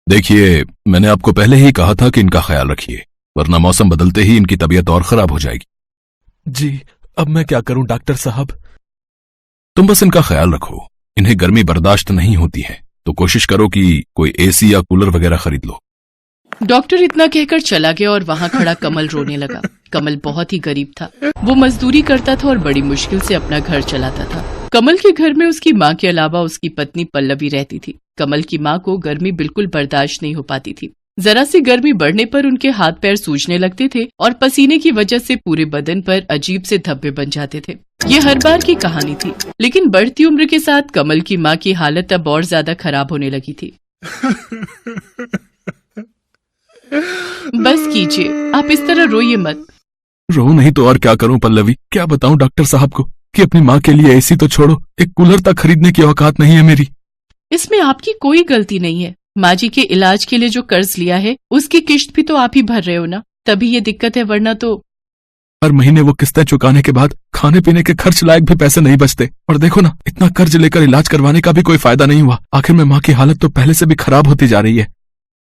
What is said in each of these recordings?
देखिए, मैंने आपको पहले ही कहा था कि इनका ख्याल रखिए, वरना मौसम बदलते ही इनकी तबीयत और खराब हो जाएगी। जी, अब मैं क्या करूं डॉक्टर साहब? तुम बस इनका ख्याल रखो। इन्हें गर्मी बर्दाश्त नहीं होती है, तो कोशिश करो कि कोई एसी या कूलर वगैरह खरीद लो। डॉक्टर इतना कहकर चला गया और वहाँ खड़ा कमल रोने लगा। कमल बहुत ही गरीब था। वो मजदूरी करता था और बड़ी मुश्किल से अपना घर चलाता था। कमल के घर में उसकी माँ के अलावा उसकी पत्नी पल्लवी रहती थी। कमल की माँ को गर्मी बिल्कुल बर्दाश्त नहीं हो पाती थी। जरा सी गर्मी बढ़ने पर उनके हाथ पैर सूजने लगते थे और पसीने की वजह से पूरे बदन पर अजीब से धब्बे बन जाते थे। ये हर बार की कहानी थी, लेकिन बढ़ती उम्र के साथ कमल की माँ की हालत अब और ज्यादा खराब होने लगी थी। बस कीजिए, आप इस तरह रोइए मत। रो नहीं तो और क्या करूं पल्लवी? क्या बताऊं डॉक्टर साहब को कि अपनी माँ के लिए एसी तो छोड़ो, एक कूलर तक खरीदने की औकात नहीं है मेरी। इसमें आपकी कोई गलती नहीं है। माँ जी के इलाज के लिए जो कर्ज लिया है उसकी किश्त भी तो आप ही भर रहे हो ना, तभी ये दिक्कत है, वरना तो हर महीने वो किस्तें चुकाने के बाद खाने पीने के खर्च लायक भी पैसे नहीं बचते। और देखो ना, इतना कर्ज लेकर इलाज करवाने का भी कोई फायदा नहीं हुआ। आखिर में माँ की हालत तो पहले से भी खराब होती जा रही है।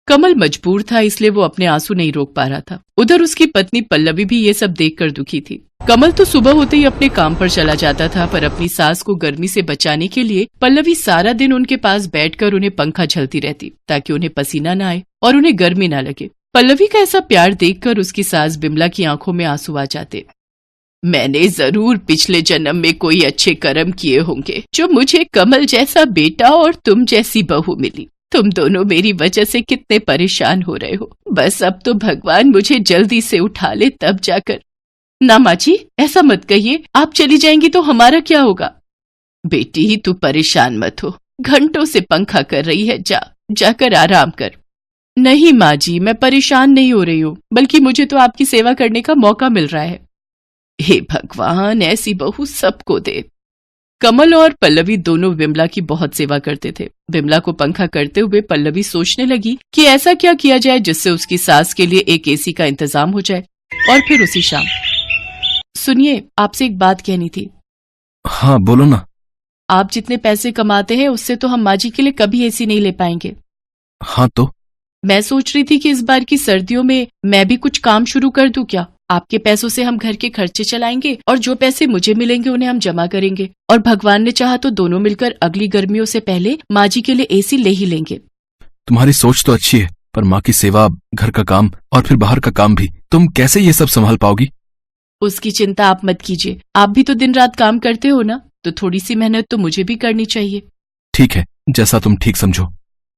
कमल मजबूर था, इसलिए वो अपने आंसू नहीं रोक पा रहा था। उधर उसकी पत्नी पल्लवी भी ये सब देखकर दुखी थी। कमल तो सुबह होते ही अपने काम पर चला जाता था, पर अपनी सास को गर्मी से बचाने के लिए पल्लवी सारा दिन उनके पास बैठकर उन्हें पंखा झलती रहती, ताकि उन्हें पसीना न आए और उन्हें गर्मी न लगे। पल्लवी का ऐसा प्यार देखकर उसकी सास बिमला की आंखों में आंसू आ जाते। मैंने जरूर पिछले जन्म में कोई अच्छे कर्म किए होंगे, जो मुझे कमल जैसा बेटा और तुम जैसी बहू मिली। तुम दोनों मेरी वजह से कितने परेशान हो रहे हो। बस अब तो भगवान मुझे जल्दी से उठा ले, तब जाकर। ना माँ जी, ऐसा मत कहिए। आप चली जाएंगी तो हमारा क्या होगा? बेटी, तू परेशान मत हो। घंटों से पंखा कर रही है, जाकर आराम कर। नहीं माँ जी, मैं परेशान नहीं हो रही हूँ, बल्कि मुझे तो आपकी सेवा करने का मौका मिल रहा है। हे भगवान, ऐसी बहू सबको दे। कमल और पल्लवी दोनों विमला की बहुत सेवा करते थे। विमला को पंखा करते हुए पल्लवी सोचने लगी कि ऐसा क्या किया जाए जिससे उसकी सास के लिए एक एसी का इंतजाम हो जाए। और फिर उसी शाम, सुनिए, आपसे एक बात कहनी थी। हाँ बोलो ना। आप जितने पैसे कमाते हैं उससे तो हम माँ जी के लिए कभी एसी नहीं ले पाएंगे। हाँ तो? मैं सोच रही थी कि इस बार की सर्दियों में मैं भी कुछ काम शुरू कर दूं क्या? आपके पैसों से हम घर के खर्चे चलाएंगे और जो पैसे मुझे मिलेंगे उन्हें हम जमा करेंगे, और भगवान ने चाहा तो दोनों मिलकर अगली गर्मियों से पहले माँ जी के लिए एसी ले ही लेंगे। तुम्हारी सोच तो अच्छी है, पर माँ की सेवा, घर का काम और फिर बाहर का काम भी, तुम कैसे ये सब संभाल पाओगी? उसकी चिंता आप मत कीजिए। आप भी तो दिन रात काम करते हो ना, तो थोड़ी सी मेहनत तो मुझे भी करनी चाहिए। ठीक है, जैसा तुम ठीक समझो।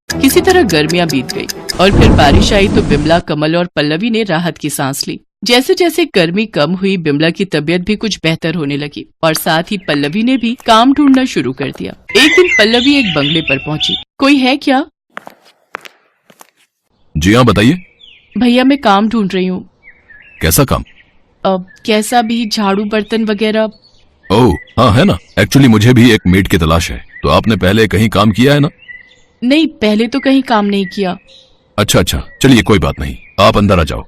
किसी तरह गर्मियां बीत गई और फिर बारिश आई तो बिमला, कमल और पल्लवी ने राहत की सांस ली। जैसे जैसे गर्मी कम हुई, बिमला की तबीयत भी कुछ बेहतर होने लगी और साथ ही पल्लवी ने भी काम ढूंढना शुरू कर दिया। एक दिन पल्लवी एक बंगले पर पहुंची। कोई है क्या? जी हाँ, बताइए। भैया, मैं काम ढूंढ रही हूँ। कैसा काम? अब कैसा भी, झाड़ू बर्तन वगैरह। ओह हाँ, है ना। एक्चुअली मुझे भी एक मेड की तलाश है। तो आपने पहले कहीं काम किया है ना? नहीं, पहले तो कहीं काम नहीं किया। अच्छा, चलिए कोई बात नहीं, आप अंदर आ जाओ।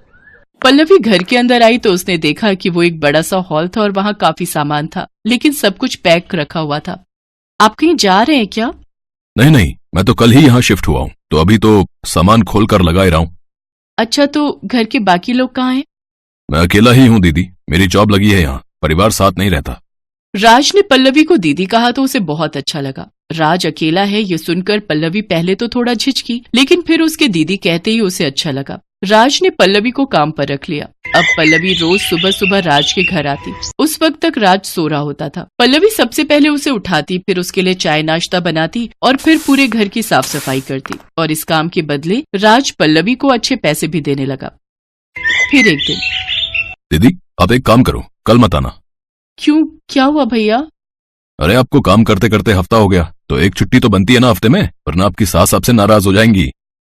पल्लवी घर के अंदर आई तो उसने देखा कि वो एक बड़ा सा हॉल था और वहाँ काफी सामान था, लेकिन सब कुछ पैक रखा हुआ था। आप कहीं जा रहे हैं क्या? नहीं, मैं तो कल ही यहाँ शिफ्ट हुआ हूँ, तो अभी तो सामान खोल कर लगा ही रहा हूँ। अच्छा, तो घर के बाकी लोग कहाँ हैं? मैं अकेला ही हूँ दीदी, मेरी जॉब लगी है यहाँ, परिवार साथ नहीं रहता। राज ने पल्लवी को दीदी कहा तो उसे बहुत अच्छा लगा। राज अकेला है ये सुनकर पल्लवी पहले तो थोड़ा झिझकी, लेकिन फिर उसके दीदी कहते ही उसे अच्छा लगा। राज ने पल्लवी को काम पर रख लिया। अब पल्लवी रोज सुबह सुबह राज के घर आती। उस वक्त तक राज सो रहा होता था। पल्लवी सबसे पहले उसे उठाती, फिर उसके लिए चाय नाश्ता बनाती और फिर पूरे घर की साफ सफाई करती, और इस काम के बदले राज पल्लवी को अच्छे पैसे भी देने लगा। फिर एक दिन, दीदी आप एक काम करो, कल मत आना। क्यों, क्या हुआ भैया? अरे आपको काम करते करते हफ्ता हो गया, तो एक छुट्टी तो बनती है ना हफ्ते में, वरना आपकी सास आपसे नाराज हो जाएंगी।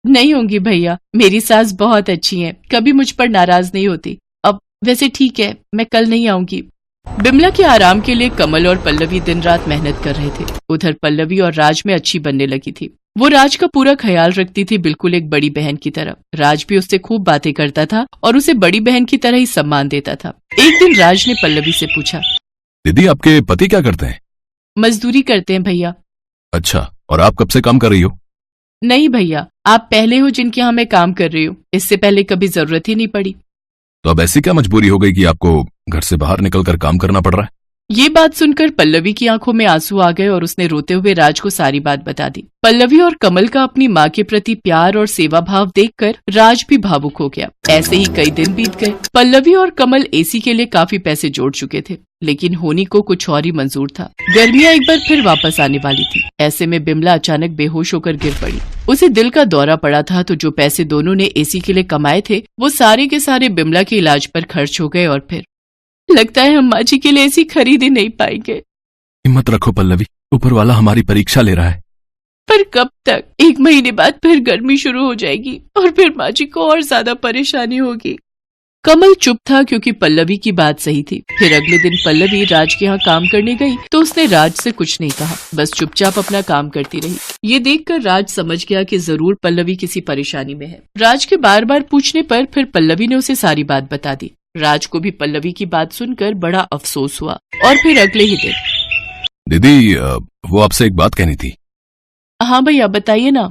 नहीं होंगी भैया, मेरी सास बहुत अच्छी है, कभी मुझ पर नाराज नहीं होती। अब वैसे ठीक है, मैं कल नहीं आऊंगी। बिमला के आराम के लिए कमल और पल्लवी दिन रात मेहनत कर रहे थे। उधर पल्लवी और राज में अच्छी बनने लगी थी। वो राज का पूरा ख्याल रखती थी, बिल्कुल एक बड़ी बहन की तरह। राज भी उससे खूब बातें करता था और उसे बड़ी बहन की तरह ही सम्मान देता था। एक दिन राज ने पल्लवी से पूछा, दीदी आपके पति क्या करते हैं? मजदूरी करते हैं भैया। अच्छा, और आप कब से काम कर रही हो? नहीं भैया, आप पहले हो जिनके यहाँ मैं काम कर रही हूँ, इससे पहले कभी जरूरत ही नहीं पड़ी। तो अब ऐसी क्या मजबूरी हो गई कि आपको घर से बाहर निकलकर काम करना पड़ रहा है? ये बात सुनकर पल्लवी की आंखों में आंसू आ गए और उसने रोते हुए राज को सारी बात बता दी। पल्लवी और कमल का अपनी माँ के प्रति प्यार और सेवा भाव देखकर राज भी भावुक हो गया। ऐसे ही कई दिन बीत गए। पल्लवी और कमल एसी के लिए काफी पैसे जोड़ चुके थे, लेकिन होनी को कुछ और ही मंजूर था। गर्मियाँ एक बार फिर वापस आने वाली थी। ऐसे में बिमला अचानक बेहोश होकर गिर पड़ी। उसे दिल का दौरा पड़ा था, तो जो पैसे दोनों ने एसी के लिए कमाए थे वो सारे के सारे बिमला के इलाज पर खर्च हो गए और फिर लगता है हम माँ जी के लिए एसी खरीद ही नहीं पाएंगे। हिम्मत रखो पल्लवी, ऊपर वाला हमारी परीक्षा ले रहा है। पर कब तक? 1 महीने बाद फिर गर्मी शुरू हो जाएगी और फिर माँ जी को और ज्यादा परेशानी होगी। कमल चुप था क्योंकि पल्लवी की बात सही थी। फिर अगले दिन पल्लवी राज के यहाँ काम करने गई तो उसने राज से कुछ नहीं कहा, बस चुपचाप अपना काम करती रही। ये देखकर राज समझ गया कि जरूर पल्लवी किसी परेशानी में है। राज के बार बार पूछने पर फिर पल्लवी ने उसे सारी बात बता दी। राज को भी पल्लवी की बात सुनकर बड़ा अफसोस हुआ। और फिर अगले ही दिन, दीदी वो आपसे एक बात कहनी थी। हाँ भैया बताइए ना।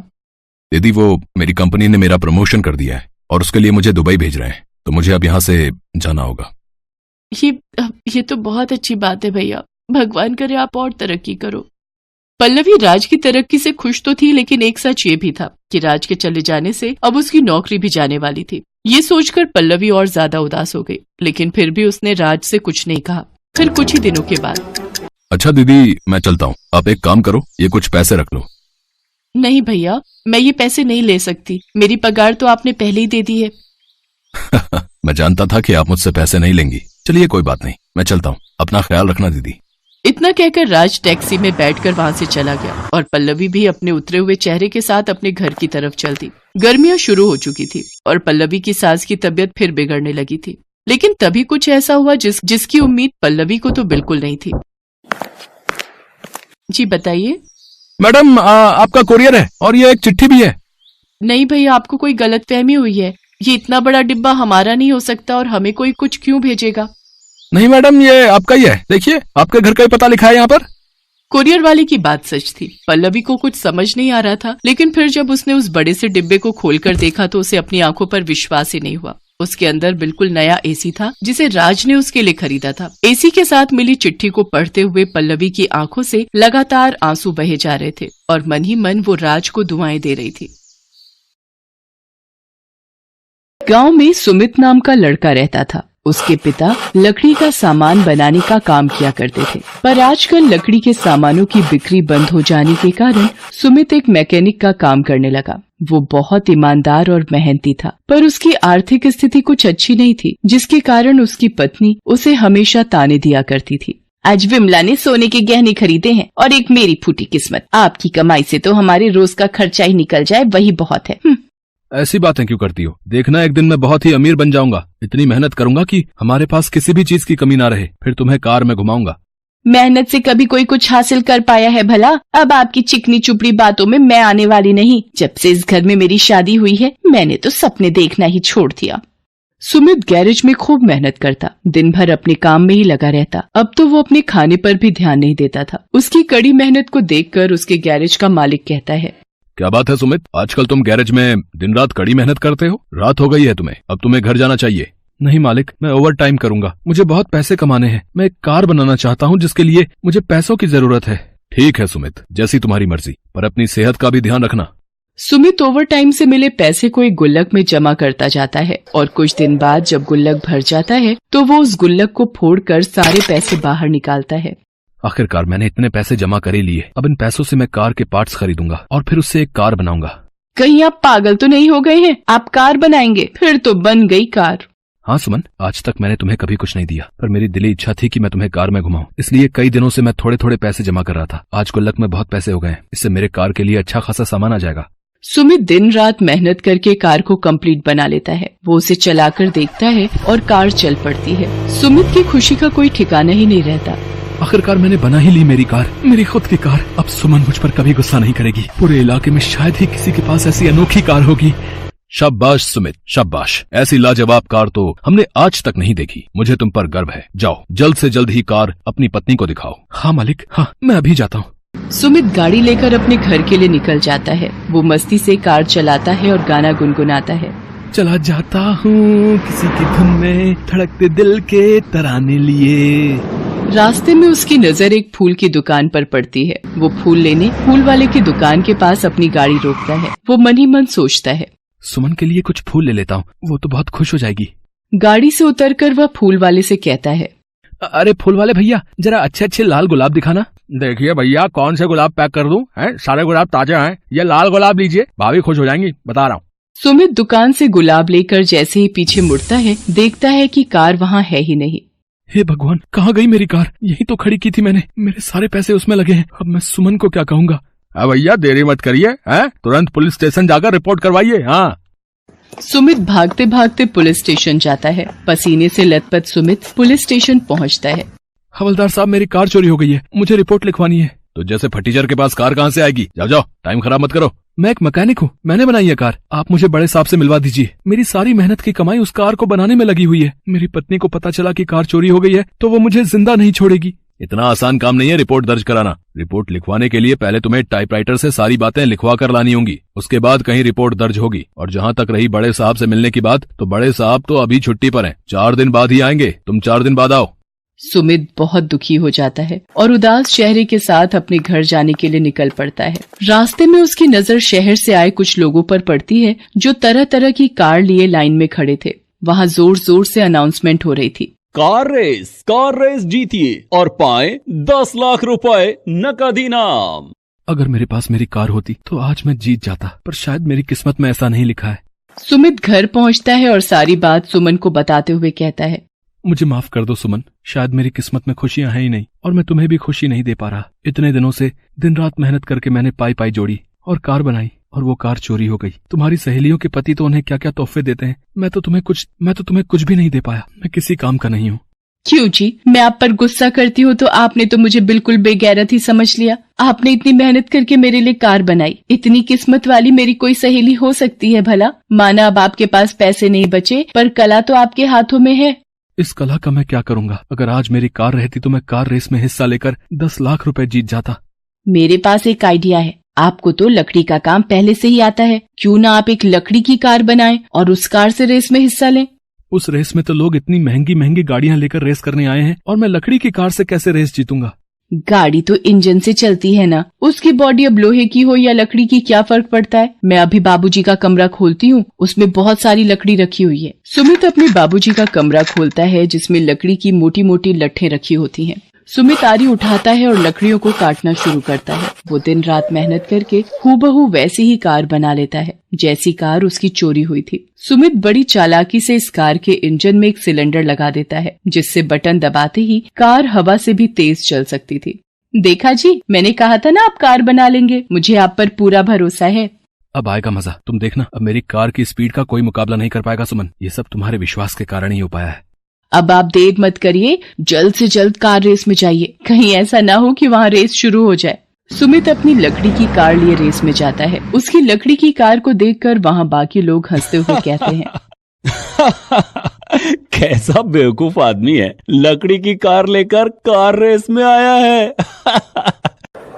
दीदी वो मेरी कंपनी ने मेरा प्रमोशन कर दिया है और उसके लिए मुझे दुबई भेज रहे हैं, तो मुझे अब यहाँ से जाना होगा। ये तो बहुत अच्छी बात है भैया, भगवान करे आप और तरक्की करो। पल्लवी राज की तरक्की से खुश तो थी, लेकिन एक सच ये भी था कि राज के चले जाने से अब उसकी नौकरी भी जाने वाली थी। ये सोचकर पल्लवी और ज्यादा उदास हो गई, लेकिन फिर भी उसने राज से कुछ नहीं कहा। फिर कुछ ही दिनों के बाद, अच्छा दीदी मैं चलता हूँ, आप एक काम करो, ये कुछ पैसे रख लो। नहीं भैया, मैं ये पैसे नहीं ले सकती, मेरी पगार तो आपने पहले ही दे दी है। मैं जानता था कि आप मुझसे पैसे नहीं लेंगी। चलिए कोई बात नहीं, मैं चलता हूँ, अपना ख्याल रखना दीदी। इतना कहकर राज टैक्सी में बैठकर वहां से चला गया और पल्लवी भी अपने उतरे हुए चेहरे के साथ अपने घर की तरफ चल दी। गर्मियां शुरू हो चुकी थी और पल्लवी की सास की तबीयत फिर बिगड़ने लगी थी, लेकिन तभी कुछ ऐसा हुआ जिसकी उम्मीद पल्लवी को तो बिल्कुल नहीं थी। जी बताइए। मैडम आपका कोरियर है और ये एक चिट्ठी भी है। नहीं भैया, आपको कोई गलतफहमी हुई है। ये इतना बड़ा डिब्बा हमारा नहीं हो सकता और हमें कोई कुछ क्यों भेजेगा? नहीं मैडम, ये आपका ही है, देखिए आपके घर का ही पता लिखा है यहाँ पर। कुरियर वाले की बात सच थी। पल्लवी को कुछ समझ नहीं आ रहा था, लेकिन फिर जब उसने उस बड़े से डिब्बे को खोलकर देखा तो उसे अपनी आंखों पर विश्वास ही नहीं हुआ। उसके अंदर बिल्कुल नया एसी था जिसे राज ने उसके लिए खरीदा था। एसी के साथ मिली चिट्ठी को पढ़ते हुए पल्लवी की आंखों से लगातार आंसू बहे जा रहे थे और मन ही मन वो राज को दुआएं दे रही थी। गांव में सुमित नाम का लड़का रहता था। उसके पिता लकड़ी का सामान बनाने का काम किया करते थे, पर आजकल लकड़ी के सामानों की बिक्री बंद हो जाने के कारण सुमित एक मैकेनिक का काम करने लगा। वो बहुत ईमानदार और मेहनती था, पर उसकी आर्थिक स्थिति कुछ अच्छी नहीं थी, जिसके कारण उसकी पत्नी उसे हमेशा ताने दिया करती थी। आज विमला ने सोने के गहने खरीदे हैं और एक मेरी फूटी किस्मत। आपकी कमाई से तो हमारे रोज का खर्चा ही निकल जाए, वही बहुत है। ऐसी बातें क्यों करती हो? देखना एक दिन मैं बहुत ही अमीर बन जाऊंगा। इतनी मेहनत करूंगा कि हमारे पास किसी भी चीज की कमी ना रहे, फिर तुम्हें कार में घुमाऊंगा। मेहनत से कभी कोई कुछ हासिल कर पाया है भला? अब आपकी चिकनी चुपड़ी बातों में मैं आने वाली नहीं। जब से इस घर में मेरी शादी हुई है, मैंने तो सपने देखना ही छोड़ दिया। सुमित गैरेज में खूब मेहनत करता, दिन भर अपने काम में ही लगा रहता। अब तो वो अपने खाने पर भी ध्यान नहीं देता था। उसकी कड़ी मेहनत को देखकर उसके गैरेज का मालिक कहता है, क्या बात है सुमित, आजकल तुम गैरेज में दिन रात कड़ी मेहनत करते हो? रात हो गई है तुम्हें, अब तुम्हें घर जाना चाहिए। नहीं मालिक, मैं ओवर टाइम करूंगा। मुझे बहुत पैसे कमाने हैं। मैं एक कार बनाना चाहता हूँ जिसके लिए मुझे पैसों की जरूरत है। ठीक है सुमित, जैसी तुम्हारी मर्जी, पर अपनी सेहत का भी ध्यान रखना। सुमित ओवर टाइम से मिले पैसे को एक गुल्लक में जमा करता जाता है और कुछ दिन बाद जब गुल्लक भर जाता है तो वो उस गुल्लक को फोड़कर सारे पैसे बाहर निकालता है। आखिरकार मैंने इतने पैसे जमा कर ही लिए। अब इन पैसों से मैं कार के पार्ट्स खरीदूंगा और फिर उससे एक कार बनाऊंगा। कहीं आप पागल तो नहीं हो गए हैं? आप कार बनाएंगे? फिर तो बन गई कार। हाँ सुमन, आज तक मैंने तुम्हें कभी कुछ नहीं दिया, पर मेरी दिली इच्छा थी कि मैं तुम्हें कार में घुमाऊं। इसलिए कई दिनों से मैं थोड़े थोड़े पैसे जमा कर रहा था। आज गुल्लक में बहुत पैसे हो गए हैं, इससे मेरे कार के लिए अच्छा खासा सामान आ जाएगा। सुमित दिन रात मेहनत करके कार को कंप्लीट बना लेता है। वो उसे चलाकर देखता है और कार चल पड़ती है। सुमित की खुशी का कोई ठिकाना ही नहीं रहता। आखिरकार मैंने बना ही ली मेरी कार, मेरी खुद की कार। अब सुमन मुझ पर कभी गुस्सा नहीं करेगी। पूरे इलाके में शायद ही किसी के पास ऐसी अनोखी कार होगी। शाबाश सुमित, शाबाश। ऐसी लाजवाब कार तो हमने आज तक नहीं देखी। मुझे तुम पर गर्व है। जाओ जल्द से जल्द ही कार अपनी पत्नी को दिखाओ। हाँ मालिक, हाँ मैं अभी जाता हूँ। सुमित गाड़ी लेकर अपने घर के लिए निकल जाता है। वो मस्ती से कार चलाता है और गाना गुनगुनाता है। चला जाता हूँ किसी की धुन में, धड़कते दिल के तराने लिए। रास्ते में उसकी नजर एक फूल की दुकान पर पड़ती है। वो फूल लेने फूल वाले की दुकान के पास अपनी गाड़ी रोकता है। वो मन ही मन सोचता है, सुमन के लिए कुछ फूल ले लेता हूँ, वो तो बहुत खुश हो जाएगी। गाड़ी से उतरकर वह फूल वाले से कहता है, अरे फूल वाले भैया, जरा अच्छे अच्छे लाल गुलाब दिखाना। देखिए भैया, कौन से गुलाब पैक कर दूं? हैं? सारे गुलाब ताजे हैं। ये लाल गुलाब लीजिए, भाभी खुश हो जाएंगी, बता रहा हूँ। सुमित दुकान से गुलाब लेकर जैसे ही पीछे मुड़ता है, देखता है कि कार वहाँ है ही नहीं। हे भगवान, कहाँ गई मेरी कार? यही तो खड़ी की थी मैंने। मेरे सारे पैसे उसमें लगे हैं। अब मैं सुमन को क्या कहूँगा? भैया देरी मत करिए, हैं? तुरंत पुलिस स्टेशन जाकर रिपोर्ट करवाइए। हाँ। सुमित भागते भागते पुलिस स्टेशन जाता है। पसीने से लथपथ सुमित पुलिस स्टेशन पहुंचता है। हवलदार साहब, मेरी कार चोरी हो गई है, मुझे रिपोर्ट लिखवानी है। तो जैसे फटीचर के पास कार कहाँ से आएगी? जाओ जाओ, टाइम खराब मत करो। मैं एक मैकेनिक हूँ, मैंने बनाई है कार। आप मुझे बड़े साहब से मिलवा दीजिए। मेरी सारी मेहनत की कमाई उस कार को बनाने में लगी हुई है। मेरी पत्नी को पता चला कि कार चोरी हो गई है तो वो मुझे जिंदा नहीं छोड़ेगी। इतना आसान काम नहीं है रिपोर्ट दर्ज कराना। रिपोर्ट लिखवाने के लिए पहले तुम्हें टाइपराइटर से सारी बातें लिखवा कर लानी होंगी। उसके बाद कहीं रिपोर्ट दर्ज होगी। और जहाँ तक रही बड़े साहब से मिलने की बात, तो बड़े साहब तो अभी छुट्टी पर हैं। 4 दिन बाद ही आएंगे। तुम 4 दिन बाद आओ। सुमित बहुत दुखी हो जाता है और उदास चेहरे के साथ अपने घर जाने के लिए निकल पड़ता है। रास्ते में उसकी नजर शहर से आए कुछ लोगों पर पड़ती है जो तरह तरह की कार लिए लाइन में खड़े थे। वहाँ जोर जोर से अनाउंसमेंट हो रही थी, कार रेस जीतिए और पाएं 10 लाख रुपए नकद इनाम। अगर मेरे पास मेरी कार होती तो आज मैं जीत जाता, पर शायद मेरी किस्मत में ऐसा नहीं लिखा है। सुमित घर पहुंचता है और सारी बात सुमन को बताते हुए कहता है, मुझे माफ कर दो सुमन, शायद मेरी किस्मत में खुशियां हैं ही नहीं और मैं तुम्हें भी खुशी नहीं दे पा रहा। इतने दिनों से दिन रात मेहनत करके मैंने पाई जोड़ी और कार बनाई और वो कार चोरी हो गई। तुम्हारी सहेलियों के पति तो उन्हें क्या क्या तोहफे देते हैं, मैं तो तुम्हें कुछ भी नहीं दे पाया। मैं किसी काम का नहीं हूँ। क्यों जी, मैं आप पर गुस्सा करती हूँ तो आपने तो मुझे बिल्कुल बेगैरत ही समझ लिया। आपने इतनी मेहनत करके मेरे लिए कार बनाई। इतनी किस्मत वाली मेरी कोई सहेली हो सकती है भला? माना अब आपके पास पैसे नहीं बचे, पर कला तो आपके हाथों में है। इस कला का मैं क्या करूंगा? अगर आज मेरी कार रहती तो मैं कार रेस में हिस्सा लेकर 10 लाख रुपए जीत जाता। मेरे पास एक आइडिया है। आपको तो लकड़ी का काम पहले से ही आता है, क्यों ना आप एक लकड़ी की कार बनाएं और उस कार से रेस में हिस्सा लें। उस रेस में तो लोग इतनी महंगी महंगी गाड़ियां लेकर रेस करने आए हैं और मैं लकड़ी की कार से कैसे रेस जीतूंगा? गाड़ी तो इंजन से चलती है ना, उसकी बॉडी अब लोहे की हो या लकड़ी की क्या फर्क पड़ता है? मैं अभी बाबूजी का कमरा खोलती हूँ, उसमें बहुत सारी लकड़ी रखी हुई है। सुमित अपने बाबूजी का कमरा खोलता है जिसमें लकड़ी की मोटी मोटी लट्ठें रखी होती हैं। सुमित आरी उठाता है और लकड़ियों को काटना शुरू करता है। वो दिन रात मेहनत करके हूबहू वैसी ही कार बना लेता है जैसी कार उसकी चोरी हुई थी। सुमित बड़ी चालाकी से इस कार के इंजन में एक सिलेंडर लगा देता है जिससे बटन दबाते ही कार हवा से भी तेज चल सकती थी। देखा जी, मैंने कहा था ना आप कार बना लेंगे, मुझे आप पर पूरा भरोसा है। अब आएगा मजा, तुम देखना। अब मेरी कार की स्पीड का कोई मुकाबला नहीं कर पाएगा सुमन। ये सब तुम्हारे विश्वास के कारण ही हो पाया है। अब आप देर मत करिए, जल्द से जल्द कार रेस में जाइए, कहीं ऐसा ना हो कि वहाँ रेस शुरू हो जाए। सुमित अपनी लकड़ी की कार लिए रेस में जाता है। उसकी लकड़ी की कार को देखकर वहाँ बाकी लोग हंसते हुए कहते हैं, कैसा बेवकूफ आदमी है, लकड़ी की कार लेकर कार रेस में आया है।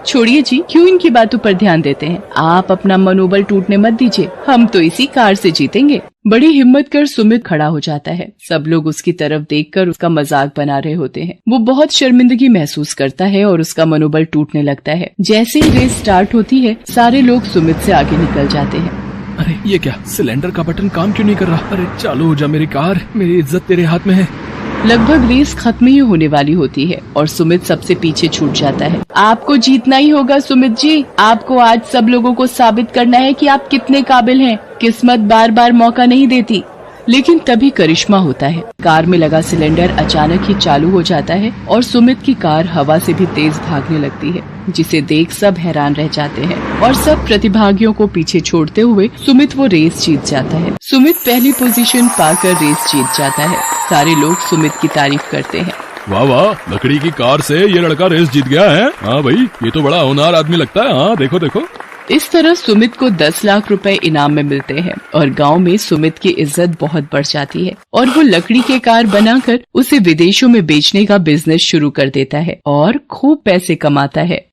छोड़िए जी, क्यों इनकी बातों पर ध्यान देते हैं। आप अपना मनोबल टूटने मत दीजिए, हम तो इसी कार से जीतेंगे। बड़ी हिम्मत कर सुमित खड़ा हो जाता है। सब लोग उसकी तरफ देखकर उसका मजाक बना रहे होते हैं। वो बहुत शर्मिंदगी महसूस करता है और उसका मनोबल टूटने लगता है। जैसे ही रेस स्टार्ट होती है, सारे लोग सुमित से आगे निकल जाते हैं। अरे ये क्या, सिलेंडर का बटन काम क्यों नहीं कर रहा? अरे चालू हो जा मेरी कार, मेरी इज्जत तेरे हाथ में है। लगभग रेस खत्म ही होने वाली होती है और सुमित सबसे पीछे छूट जाता है। आपको जीतना ही होगा सुमित जी, आपको आज सब लोगों को साबित करना है कि आप कितने काबिल हैं। किस्मत बार बार मौका नहीं देती। लेकिन तभी करिश्मा होता है। कार में लगा सिलेंडर अचानक ही चालू हो जाता है और सुमित की कार हवा से भी तेज भागने लगती है, जिसे देख सब हैरान रह जाते हैं और सब प्रतिभागियों को पीछे छोड़ते हुए सुमित वो रेस जीत जाता है। सुमित पहली पोजीशन पाकर रेस जीत जाता है। सारे लोग सुमित की तारीफ करते हैं। वाह वाह, लकड़ी की कार से ये लड़का रेस जीत गया है। हाँ भाई, ये तो बड़ा होनहार आदमी लगता है। हाँ देखो देखो। इस तरह सुमित को 10 लाख रुपए इनाम में मिलते हैं और गांव में सुमित की इज्जत बहुत बढ़ जाती है और वो लकड़ी के कार बनाकर उसे विदेशों में बेचने का बिजनेस शुरू कर देता है और खूब पैसे कमाता है।